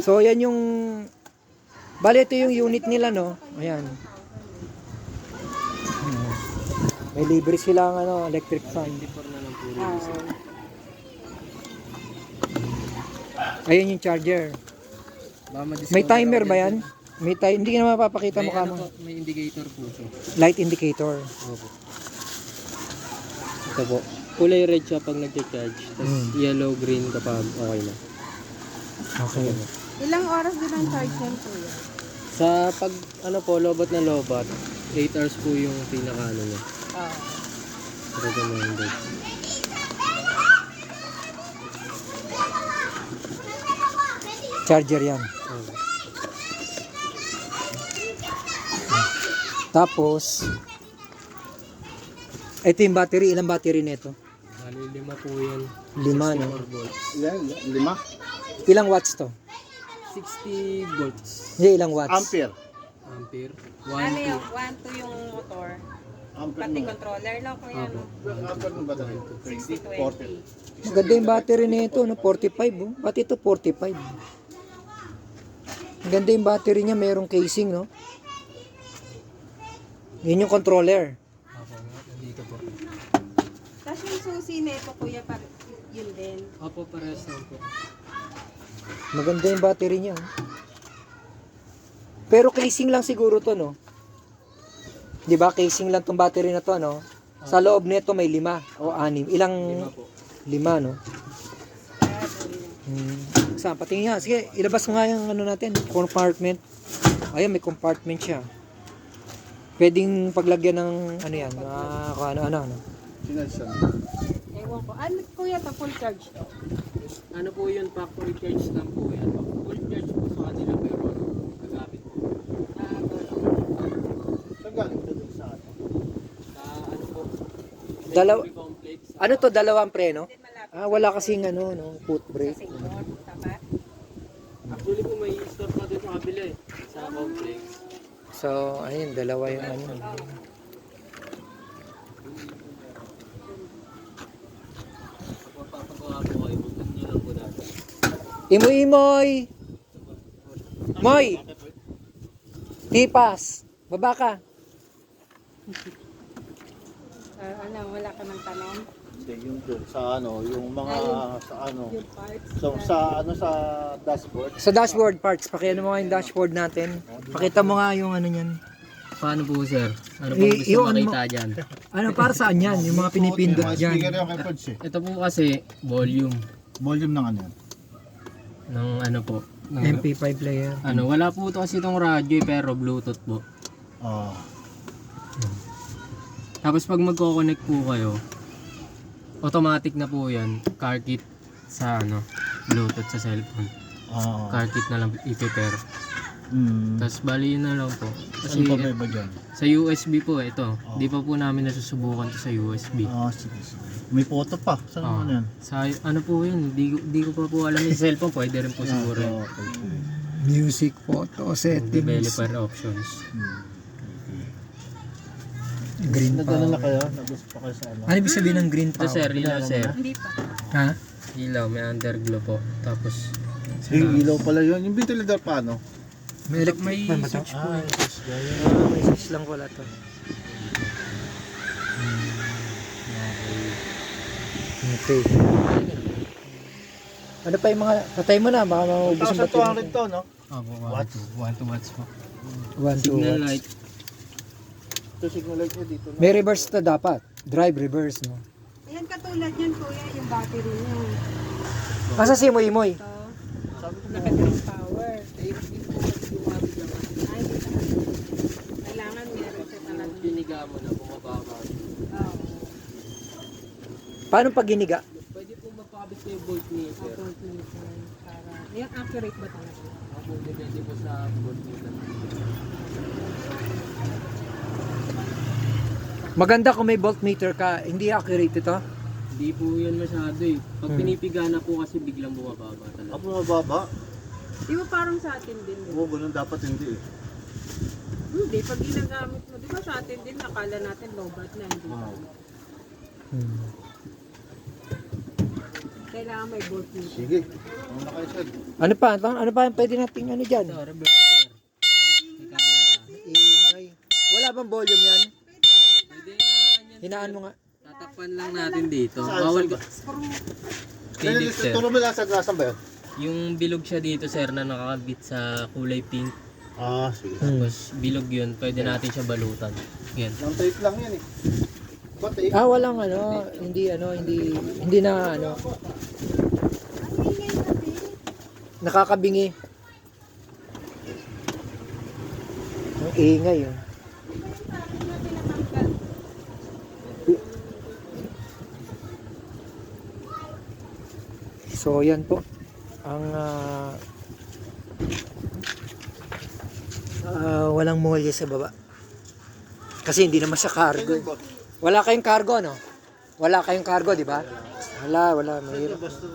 So, yan yung... Bale, ito yung unit nila, no? Ayan. May libre silang electric fan. 24 na lang po rin. Ayan yung charger. Baka ma-discover May timer ako ba dyan, yan? May hindi ka na mapapakita May, mukha ano mo. po, may indicator po siya. Light indicator. Opo. Ito po. Kulay red siya pag nag-charge. Tapos yellow, green kapag okay na. Okay. Ilang oras din ang charge yan kuya? Sa pag ano po, lobat na lobat, 8 hours po yung pinaka ano niya. Recommended. Charger yan. Okay. Tapos, ito yung battery. Ilang battery nito? Bali, 5 po yan. 5, no? 64 volts. Yan, 5? Ilang watts to? 60 volts. Hindi, ilang watts? Ampere. Ampere. Ano 1, yung 1, 2 yung motor? Ampere Pati no. controller no kuya? Apo. Ampere ng battery. 60-20. Maganda yung battery nito, no? 45, oh. Pati ito, 45. Maganda yung battery niya, mayroong casing, no? Yun yung controller. Apo, nandito po. Tapos yung susi na ito kuya, yun din. Apo, parehas lang po. Maganda yung battery niya. Oh. Pero casing lang siguro to, no? 'Di ba? Casing lang tong battery na to, no? Sa loob nito may 5 o 6. Ilang 5 po. 5, no? Saan? Patingin nga. Sige, ilabas mo nga yung ano natin, compartment. Ayan, may compartment siya. Pwedeng paglagyan ng ano yan, kung ano. Sinadya na. Ewan ko. Ano kuya to? Full charge to? Ano po yun, factory charge lang po yan. Full charge po sa kanila pero gagamit po. Saan galing ito dun sa ano? Sa ano po, Dalaw- factory complex. Ano to, dalawang preno? Wala kasing ano, no, foot brake. Senior, tapat. Actually po may store pa dito sa kabila eh. Sa complex. So, ayun, dalawa yung ano. Kapag papagawa po kayo, bukod nyo lang po dati. Imoy! Moy! Tipas! Baba ka! Ano, wala ka ng tanong? Hindi, yung dun sa ano, yung mga sa ano. Yung parts. So, sa ano sa dashboard. Sa dashboard parts, pakiano mo nga yung dashboard natin. Pakita mo nga yung ano niyan. Paano po sir? Ano po I- gusto yung ano makita dyan? Ano, para saan yan? Yung mga pinipindot Mga dyan. speaker yung kay Pods eh. Ito po kasi volume Volume ng ano yan. ng ano po. Ng, MP5 player. ano, wala po ito kasi itong radyo eh, pero Bluetooth po. Oh. Tapos pag magko-connect po kayo, automatic na po yan, car kit sa ano, Bluetooth sa cellphone. Oh. Car kit na lang i-pair. Tapos bali yun na lang po. Kasi Ano pa may ba dyan? sa USB po ito, di pa po namin nasusubukan to sa USB. Sige, sige. May photo pa. Saan Ah, naman yan? sa ano po yun, di ko pa po alam yung cellphone, pwede rin po siguro yun. Okay. Music, photo, settings. Developer options. Green Nagano na power. kayo? Nag-gusto pa kayo sa ano? Ano ibig sabihin ng green Ito power? sir, ilaw sir. Hindi pa. Ha? Ilaw, may underglow po. Tapos, Ilaw pala yun. Yung ventilator paano? May electric may fan ba to? switch po yun. May switch lang wala to. Okay. Ano pa yung mga, patay mo na, baka maubos yung battery. 1,200 to, no? Opo, Watts? 1 watts po. 1, 2 Signal watts. light. Ito signal light niya dito. No? May reverse na dapat. Drive reverse, no? Ayan katulad yan kuya, yung battery niya. Asa si Imoy? Ito, Sabi ko, naka-drop power. Ay, hindi pa. Kailangan meron siya talaga. Piniga mo na bumababa. Oo. Paano pag giniga? Pwede po magpakabit kayo voltmeter. Para, yung accurate ba talaga? Ako, depende po sa voltmeter. Maganda kung may voltmeter ka, hindi accurate ito. Hindi po yan masyado eh. Pag pinipiga na po kasi biglang bumababa talaga. Ako mababa. Di ba parang sa atin din? Oo, ganun dapat hindi eh. Hindi, pag ginagamit mo, di ba sa atin din, nakala natin lobat na, hindi Wow. Kailangan may voltmeter. Sige. Ano na kayo, sir? Ano pa? Ano pa ang pwede nating ano dyan? Ito, reverser. May camera. Ingay. Wala bang volume yan? Pwede na yan. Hinaan mo nga. Tatakpan lang natin dito. Saan, Bawal saan ko. Philip, sir. Turo mo lang sa glasan ba yun? Yung bilog siya dito, sir, na nakakabit sa kulay pink. Ah, sige. Tapos bilog yun, pwede natin siya balutan. Yan. Nang tape lang yan eh. Ba't tape? Walang ano, hindi na ano. Nakakabingi. Ang ingay yun. So yan po ang walang molye sa baba. Kasi hindi naman siya cargo. Wala kayong cargo, no? Wala kayong cargo, di ba? Wala, mahirap. Basta,